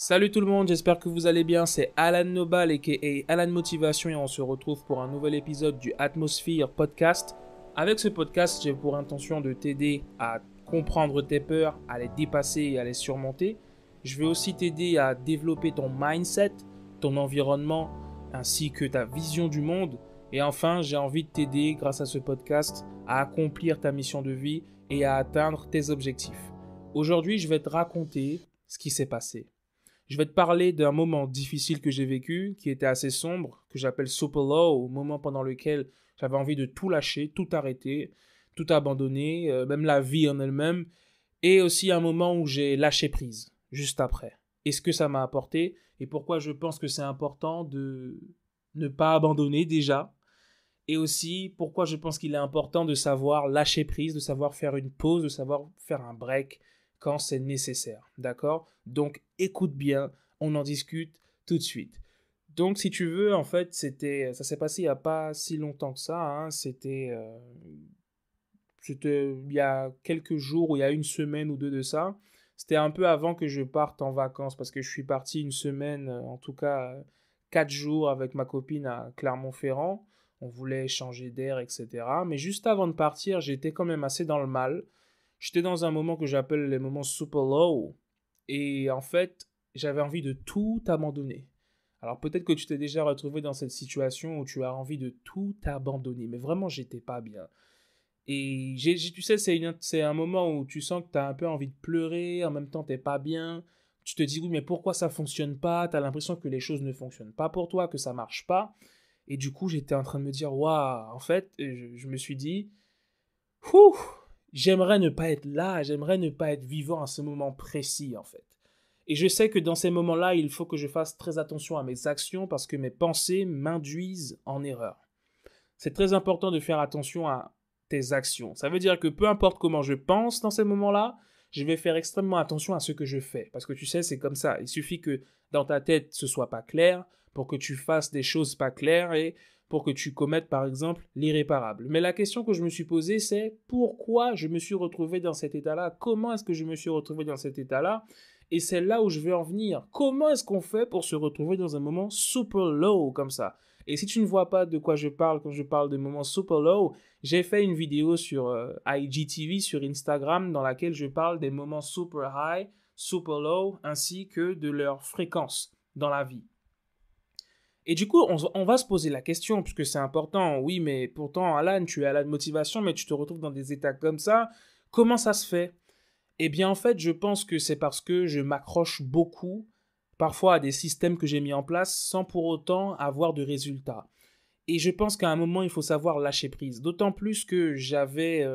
Salut tout le monde, j'espère que vous allez bien, c'est Alan Nobal aka Alan Motivation et on se retrouve pour un nouvel épisode du Atmosphere Podcast. Avec ce podcast, j'ai pour intention de t'aider à comprendre tes peurs, à les dépasser et à les surmonter. Je vais aussi t'aider à développer ton mindset, ton environnement ainsi que ta vision du monde. Et enfin, j'ai envie de t'aider grâce à ce podcast à accomplir ta mission de vie et à atteindre tes objectifs. Aujourd'hui, je vais te raconter ce qui s'est passé. Je vais te parler d'un moment difficile que j'ai vécu, qui était assez sombre, que j'appelle super low, au moment pendant lequel j'avais envie de tout lâcher, tout arrêter, tout abandonner, même la vie en elle-même, et aussi un moment où j'ai lâché prise, juste après. Et ce que ça m'a apporté, et pourquoi je pense que c'est important de ne pas abandonner déjà, et aussi pourquoi je pense qu'il est important de savoir lâcher prise, de savoir faire une pause, de savoir faire un break, quand c'est nécessaire, d'accord? Donc, écoute bien, on en discute tout de suite. Donc, si tu veux, en fait, ça s'est passé il n'y a pas si longtemps que ça, hein, c'était il y a quelques jours ou il y a une semaine ou deux de ça. C'était un peu avant que je parte en vacances parce que je suis parti une semaine, en tout cas 4 jours avec ma copine à Clermont-Ferrand. On voulait changer d'air, etc. Mais juste avant de partir, j'étais quand même assez dans le mal. J'étais dans un moment que j'appelle les moments super low. Et en fait, j'avais envie de tout abandonner. Alors peut-être que tu t'es déjà retrouvé dans cette situation où tu as envie de tout abandonner. Mais vraiment, j'étais pas bien. Et tu sais, c'est un moment où tu sens que tu as un peu envie de pleurer, en même temps, t'es pas bien. Tu te dis, oui, mais pourquoi ça fonctionne pas? Tu as l'impression que les choses ne fonctionnent pas pour toi, que ça marche pas. Et du coup, j'étais en train de me dire, waouh, en fait, je me suis dit, ouh, j'aimerais ne pas être là, j'aimerais ne pas être vivant à ce moment précis, en fait. Et je sais que dans ces moments-là, il faut que je fasse très attention à mes actions parce que mes pensées m'induisent en erreur. C'est très important de faire attention à tes actions. Ça veut dire que peu importe comment je pense dans ces moments-là, je vais faire extrêmement attention à ce que je fais. Parce que tu sais, c'est comme ça. Il suffit que dans ta tête, ce soit pas clair pour que tu fasses des choses pas claires et pour que tu commettes, par exemple, l'irréparable. Mais la question que je me suis posée, c'est pourquoi je me suis retrouvé dans cet état-là? Comment est-ce que je me suis retrouvé dans cet état-là? Et c'est là où je veux en venir. Comment est-ce qu'on fait pour se retrouver dans un moment super low comme ça? Et si tu ne vois pas de quoi je parle quand je parle de moments super low, j'ai fait une vidéo sur IGTV, sur Instagram, dans laquelle je parle des moments super high, super low, ainsi que de leur fréquence dans la vie. Et du coup, on va se poser la question, puisque c'est important. Oui, mais pourtant, Alan, tu es à la motivation, mais tu te retrouves dans des états comme ça. Comment ça se fait? Eh bien, en fait, je pense que c'est parce que je m'accroche beaucoup, parfois à des systèmes que j'ai mis en place, sans pour autant avoir de résultats. Et je pense qu'à un moment, il faut savoir lâcher prise. D'autant plus que j'avais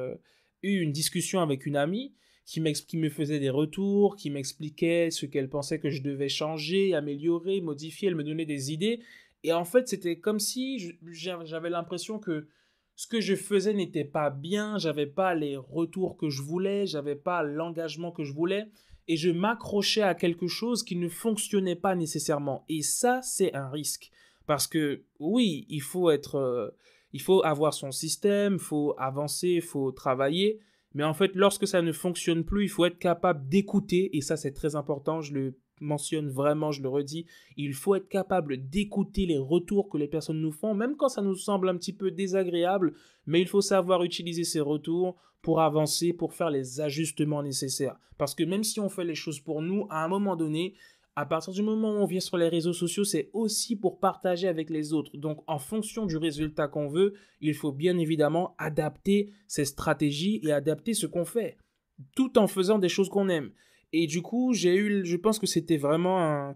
eu une discussion avec une amie qui me faisait des retours, qui m'expliquait ce qu'elle pensait que je devais changer, améliorer, modifier. Elle me donnait des idées. Et en fait, c'était comme si j'avais l'impression que ce que je faisais n'était pas bien, j'avais pas les retours que je voulais, j'avais pas l'engagement que je voulais. Et je m'accrochais à quelque chose qui ne fonctionnait pas nécessairement. Et ça, c'est un risque. Parce que oui, il faut avoir son système, il faut avancer, il faut travailler. Mais en fait, lorsque ça ne fonctionne plus, il faut être capable d'écouter. Et ça, c'est très important. Je le mentionne vraiment, je le redis. Il faut être capable d'écouter les retours que les personnes nous font, même quand ça nous semble un petit peu désagréable. Mais il faut savoir utiliser ces retours pour avancer, pour faire les ajustements nécessaires. Parce que même si on fait les choses pour nous, à un moment donné, à partir du moment où on vient sur les réseaux sociaux, c'est aussi pour partager avec les autres. Donc, en fonction du résultat qu'on veut, il faut bien évidemment adapter ses stratégies et adapter ce qu'on fait, tout en faisant des choses qu'on aime. Et du coup, je pense que c'était vraiment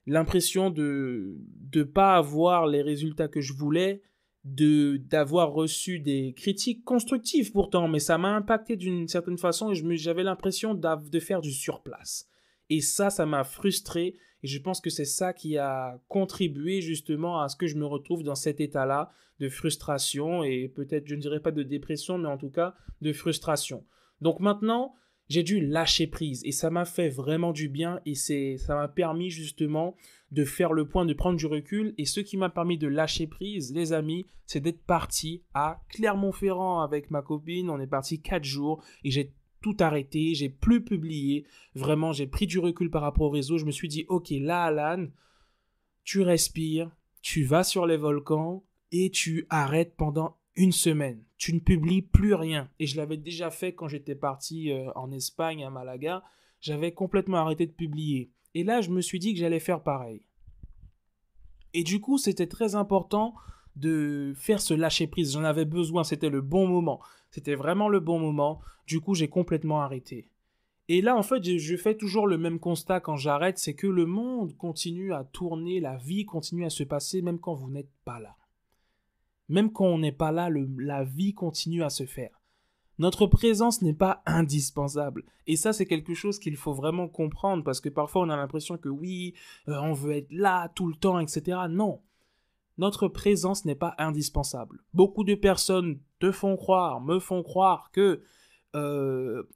l'impression de ne pas avoir les résultats que je voulais, d'avoir reçu des critiques constructives pourtant, mais ça m'a impacté d'une certaine façon et j'avais l'impression de faire du surplace. Et ça m'a frustré et je pense que c'est ça qui a contribué justement à ce que je me retrouve dans cet état-là de frustration et peut-être, je ne dirais pas de dépression, mais en tout cas de frustration. Donc maintenant, j'ai dû lâcher prise et ça m'a fait vraiment du bien et ça m'a permis justement de faire le point, de prendre du recul. Et ce qui m'a permis de lâcher prise, les amis, c'est d'être parti à Clermont-Ferrand avec ma copine. On est parti 4 jours et j'ai tout arrêté, j'ai plus publié. Vraiment, j'ai pris du recul par rapport au réseau. Je me suis dit, ok, là, Alan, tu respires, tu vas sur les volcans et tu arrêtes pendant une semaine. Tu ne publies plus rien. Et je l'avais déjà fait quand j'étais parti en Espagne, à Malaga. J'avais complètement arrêté de publier. Et là, je me suis dit que j'allais faire pareil. Et du coup, c'était très important de faire ce lâcher-prise. J'en avais besoin, c'était le bon moment. C'était vraiment le bon moment. Du coup, j'ai complètement arrêté. Et là, en fait, je fais toujours le même constat quand j'arrête, c'est que le monde continue à tourner, la vie continue à se passer même quand vous n'êtes pas là. Même quand on n'est pas là, la vie continue à se faire. Notre présence n'est pas indispensable. Et ça, c'est quelque chose qu'il faut vraiment comprendre parce que parfois, on a l'impression que oui, on veut être là tout le temps, etc. Non, notre présence n'est pas indispensable. Beaucoup de personnes te font croire, me font croire que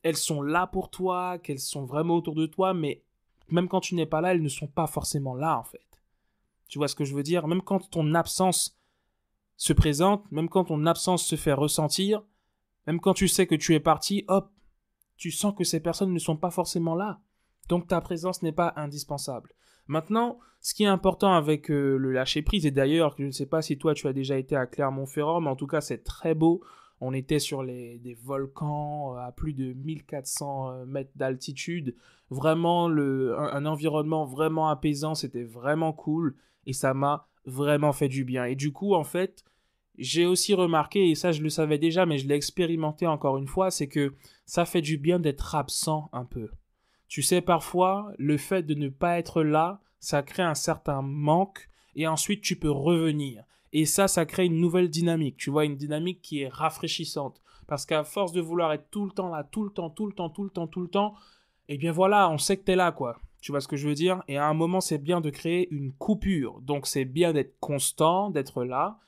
elles sont là pour toi, qu'elles sont vraiment autour de toi, mais même quand tu n'es pas là, elles ne sont pas forcément là, en fait. Tu vois ce que je veux dire? Même quand ton absence se présente, même quand ton absence se fait ressentir, même quand tu sais que tu es parti, hop, tu sens que ces personnes ne sont pas forcément là. Donc ta présence n'est pas indispensable. Maintenant, ce qui est important avec le lâcher-prise, et d'ailleurs, je ne sais pas si toi tu as déjà été à Clermont-Ferrand, mais en tout cas c'est très beau. On était sur des volcans à plus de 1400 mètres d'altitude. Vraiment, un environnement vraiment apaisant, c'était vraiment cool. Et ça m'a vraiment fait du bien. Et du coup, en fait, j'ai aussi remarqué, et ça je le savais déjà, mais je l'ai expérimenté encore une fois, c'est que ça fait du bien d'être absent un peu. Tu sais, parfois, le fait de ne pas être là, ça crée un certain manque, et ensuite tu peux revenir. Et ça crée une nouvelle dynamique, tu vois, une dynamique qui est rafraîchissante. Parce qu'à force de vouloir être tout le temps là, tout le temps, tout le temps, tout le temps, tout le temps, eh bien voilà, on sait que t'es là, quoi. Tu vois ce que je veux dire? Et à un moment, c'est bien de créer une coupure. Donc c'est bien d'être constant, d'être là.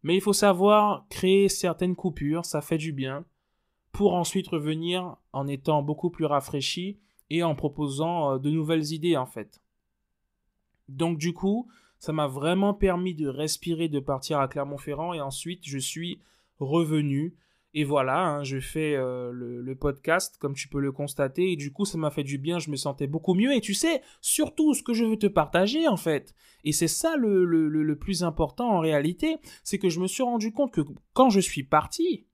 Mais il faut savoir créer certaines coupures, ça fait du bien, pour ensuite revenir en étant beaucoup plus rafraîchi et en proposant de nouvelles idées, en fait. Donc du coup, ça m'a vraiment permis de respirer, de partir à Clermont-Ferrand et ensuite je suis revenu. Et voilà, hein, je fais le podcast comme tu peux le constater et du coup ça m'a fait du bien, je me sentais beaucoup mieux et tu sais, surtout ce que je veux te partager en fait. Et c'est ça le plus important en réalité, c'est que je me suis rendu compte que quand je suis parti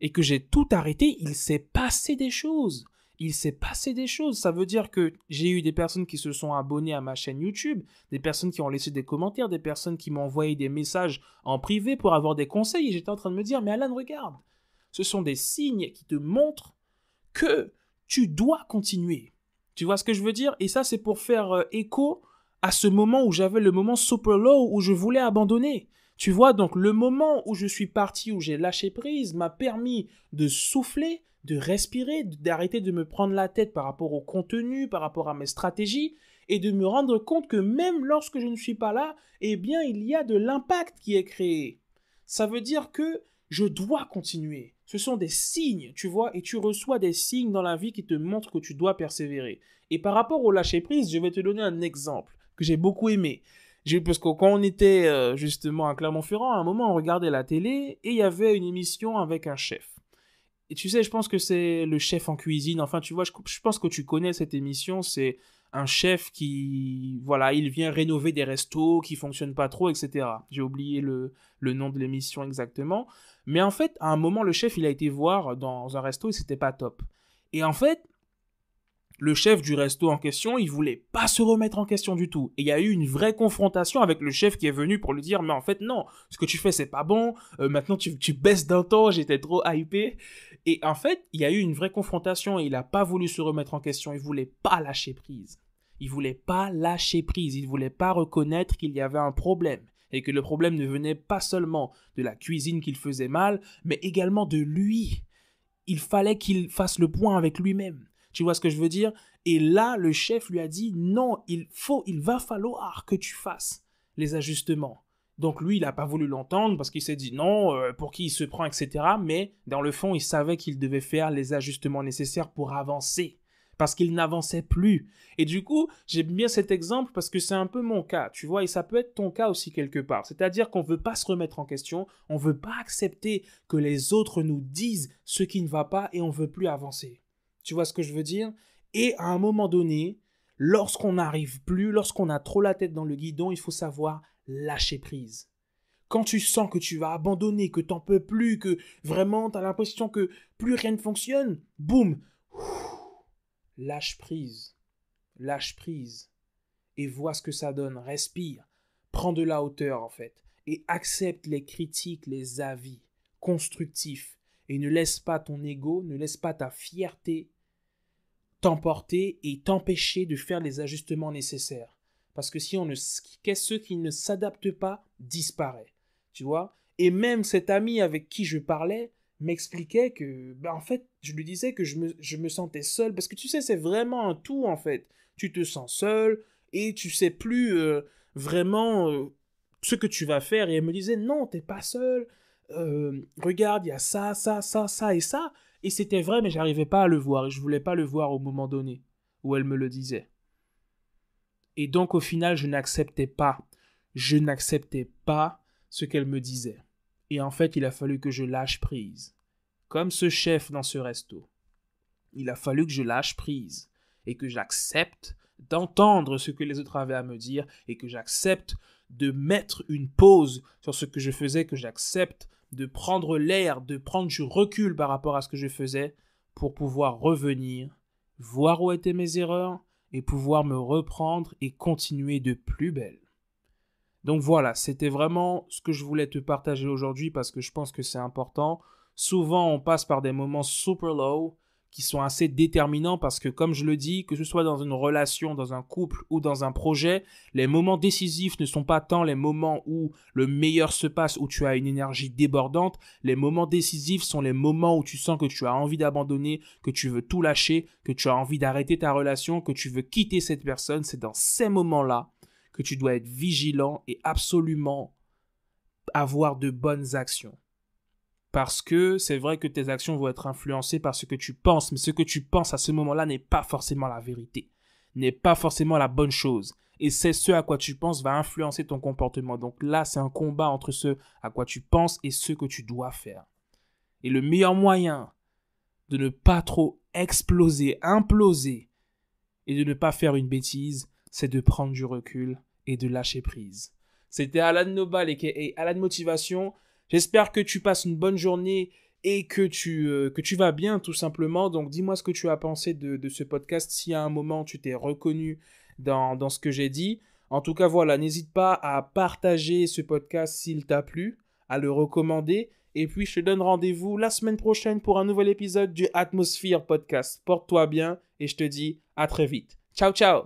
et que j'ai tout arrêté, il s'est passé des choses. Il s'est passé des choses. Ça veut dire que j'ai eu des personnes qui se sont abonnées à ma chaîne YouTube, des personnes qui ont laissé des commentaires, des personnes qui m'ont envoyé des messages en privé pour avoir des conseils. Et j'étais en train de me dire, mais Alan, regarde, ce sont des signes qui te montrent que tu dois continuer. Tu vois ce que je veux dire? Et ça, c'est pour faire écho à ce moment où j'avais le moment super low où je voulais abandonner. Tu vois, donc le moment où je suis parti, où j'ai lâché prise, m'a permis de souffler, de respirer, d'arrêter de me prendre la tête par rapport au contenu, par rapport à mes stratégies, et de me rendre compte que même lorsque je ne suis pas là, eh bien, il y a de l'impact qui est créé. Ça veut dire que je dois continuer. Ce sont des signes, tu vois, et tu reçois des signes dans la vie qui te montrent que tu dois persévérer. Et par rapport au lâcher-prise, je vais te donner un exemple que j'ai beaucoup aimé. Parce que quand on était justement à Clermont-Ferrand, à un moment, on regardait la télé et il y avait une émission avec un chef. Et tu sais, je pense que c'est le chef en cuisine. Enfin, tu vois, je pense que tu connais cette émission. C'est un chef qui, voilà, il vient rénover des restos qui fonctionnent pas trop, etc. J'ai oublié le nom de l'émission exactement. Mais en fait, à un moment, le chef, il a été voir dans un resto et c'était pas top. Et en fait, le chef du resto en question, il voulait pas se remettre en question du tout. Et il y a eu une vraie confrontation avec le chef qui est venu pour lui dire, mais en fait, non, ce que tu fais, c'est pas bon. Maintenant, tu baisses d'un ton, j'étais trop hypé. Et en fait, il y a eu une vraie confrontation et il a pas voulu se remettre en question. Il voulait pas lâcher prise. Il voulait pas lâcher prise. Il voulait pas reconnaître qu'il y avait un problème. Et que le problème ne venait pas seulement de la cuisine qu'il faisait mal, mais également de lui. Il fallait qu'il fasse le point avec lui-même. Tu vois ce que je veux dire? Et là, le chef lui a dit, non, il va falloir que tu fasses les ajustements. Donc lui, il n'a pas voulu l'entendre parce qu'il s'est dit non, pour qui il se prend, etc. Mais dans le fond, il savait qu'il devait faire les ajustements nécessaires pour avancer. Parce qu'il n'avançait plus. Et du coup, j'aime bien cet exemple parce que c'est un peu mon cas, tu vois, et ça peut être ton cas aussi quelque part. C'est-à-dire qu'on ne veut pas se remettre en question, on ne veut pas accepter que les autres nous disent ce qui ne va pas et on ne veut plus avancer. Tu vois ce que je veux dire? Et à un moment donné, lorsqu'on n'arrive plus, lorsqu'on a trop la tête dans le guidon, il faut savoir lâcher prise. Quand tu sens que tu vas abandonner, que t'en peux plus, que vraiment tu as l'impression que plus rien ne fonctionne, boum, lâche prise, lâche prise et vois ce que ça donne, respire, prends de la hauteur en fait et accepte les critiques, les avis constructifs et ne laisse pas ton ego, ne laisse pas ta fierté t'emporter et t'empêcher de faire les ajustements nécessaires. Parce que si on ne, ceux qui ne s'adaptent pas disparaissent. Tu vois? Et même cet ami avec qui je parlais m'expliquait que, en fait, je lui disais que je me sentais seul. Parce que tu sais, c'est vraiment un tout, en fait. Tu te sens seul et tu sais plus vraiment ce que tu vas faire. Et elle me disait, non, t'es pas seul. Regarde, il y a ça, ça, ça, ça et ça. Et c'était vrai, mais j'arrivais pas à le voir. Et je voulais pas le voir au moment donné où elle me le disait. Et donc, au final, je n'acceptais pas. Je n'acceptais pas ce qu'elle me disait. Et en fait, il a fallu que je lâche prise. Comme ce chef dans ce resto. Il a fallu que je lâche prise. Et que j'accepte d'entendre ce que les autres avaient à me dire. Et que j'accepte de mettre une pause sur ce que je faisais. Que j'accepte de prendre l'air, de prendre du recul par rapport à ce que je faisais. Pour pouvoir revenir, voir où étaient mes erreurs. Et pouvoir me reprendre et continuer de plus belle. Donc voilà, c'était vraiment ce que je voulais te partager aujourd'hui parce que je pense que c'est important. Souvent, on passe par des moments super low qui sont assez déterminants parce que, comme je le dis, que ce soit dans une relation, dans un couple ou dans un projet, les moments décisifs ne sont pas tant les moments où le meilleur se passe, où tu as une énergie débordante. Les moments décisifs sont les moments où tu sens que tu as envie d'abandonner, que tu veux tout lâcher, que tu as envie d'arrêter ta relation, que tu veux quitter cette personne. C'est dans ces moments-là que tu dois être vigilant et absolument avoir de bonnes actions. Parce que c'est vrai que tes actions vont être influencées par ce que tu penses, mais ce que tu penses à ce moment-là n'est pas forcément la vérité, n'est pas forcément la bonne chose. Et c'est ce à quoi tu penses va influencer ton comportement. Donc là, c'est un combat entre ce à quoi tu penses et ce que tu dois faire. Et le meilleur moyen de ne pas trop exploser, imploser et de ne pas faire une bêtise, c'est de prendre du recul et de lâcher prise. C'était Alan Nobal et Alan Motivation. J'espère que tu passes une bonne journée et que tu vas bien tout simplement. Donc dis-moi ce que tu as pensé de ce podcast. Si à un moment tu t'es reconnu dans ce que j'ai dit. En tout cas voilà, n'hésite pas à partager ce podcast s'il t'a plu, à le recommander. Et puis je te donne rendez-vous la semaine prochaine pour un nouvel épisode du Atmosphere Podcast. Porte-toi bien et je te dis à très vite. Ciao ciao.